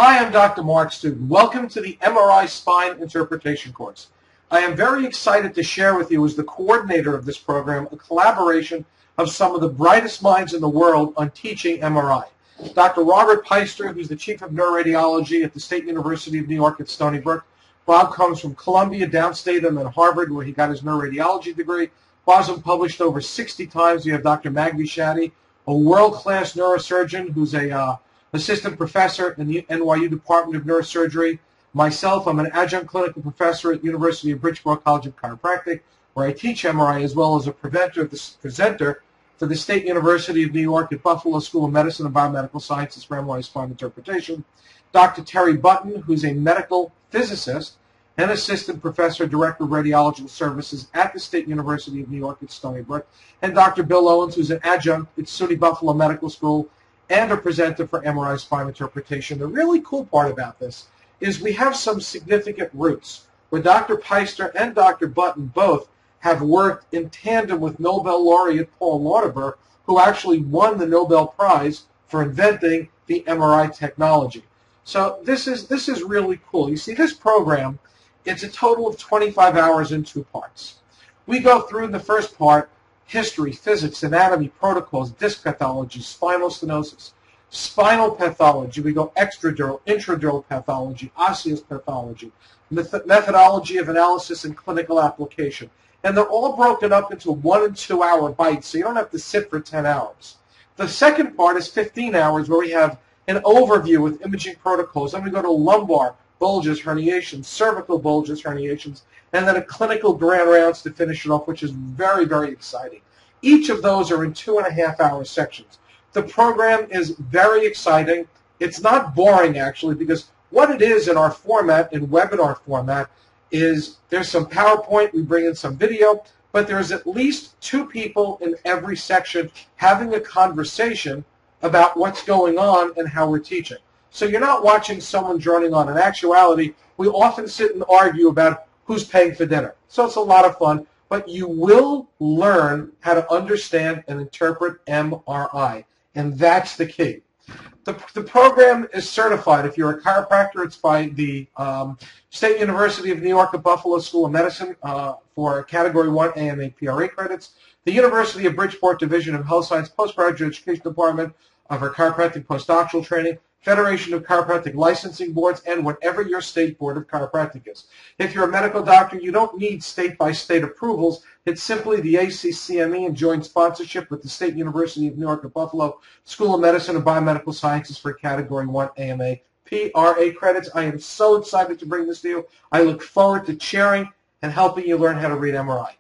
Hi, I'm Dr. Mark Student. Welcome to the MRI Spine Interpretation course. I am very excited to share with you, as the coordinator of this program, a collaboration of some of the brightest minds in the world on teaching MRI. Dr. Robert Peister, who's the Chief of Neuroradiology at the State University of New York at Stony Brook. Bob comes from Columbia, downstate, and then Harvard, where he got his neuroradiology degree. Bob's been published over 60 times. We have Dr. Magvi Shaddy, a world-class neurosurgeon who's a assistant professor in the NYU Department of Neurosurgery. Myself, I'm an adjunct clinical professor at the University of Bridgeport College of Chiropractic, where I teach MRI as well as a presenter for the State University of New York at Buffalo School of Medicine and Biomedical Sciences for MRI Spine Interpretation. Dr. Terry Button, who's a medical physicist and assistant professor, director of radiological services at the State University of New York at Stony Brook. And Dr. Bill Owens, who's an adjunct at SUNY Buffalo Medical School and a presenter for MRI Spine Interpretation. The really cool part about this is we have some significant roots where Dr. Peister and Dr. Button both have worked in tandem with Nobel laureate Paul Lauterbur, who actually won the Nobel Prize for inventing the MRI technology. So this is really cool. You see, this program, it's a total of 25 hours in 2 parts. We go through the first part: history, physics, anatomy, protocols, disc pathology, spinal stenosis, spinal pathology. We go extradural, intradural pathology, osseous pathology, methodology of analysis and clinical application. And they're all broken up into 1 and 2 hour bites, so you don't have to sit for 10 hours. The second part is 15 hours, where we have an overview with imaging protocols. Then we go to lumbar, bulges, herniations, cervical bulges, herniations, and then a clinical grand rounds to finish it off, which is very, very exciting. Each of those are in 2.5 hour sections. The program is very exciting. It's not boring, actually, because what it is in our format, in webinar format, is there's some PowerPoint, we bring in some video, but there's at least 2 people in every section having a conversation about what's going on and how we're teaching. So you're not watching someone droning on. In actuality, we often sit and argue about who's paying for dinner. So it's a lot of fun, but you will learn how to understand and interpret MRI, and that's the key. The program is certified. If you're a chiropractor, it's by the State University of New York at Buffalo School of Medicine for Category 1 AMA PRA credits. The University of Bridgeport Division of Health Science Postgraduate Education Department for chiropractic postdoctoral training, Federation of Chiropractic Licensing Boards, and whatever your state board of chiropractic is. If you're a medical doctor, you don't need state-by-state approvals. It's simply the ACCME and joint sponsorship with the State University of New York at Buffalo School of Medicine and Biomedical Sciences for Category 1 AMA PRA credits. I am so excited to bring this to you. I look forward to sharing and helping you learn how to read MRI.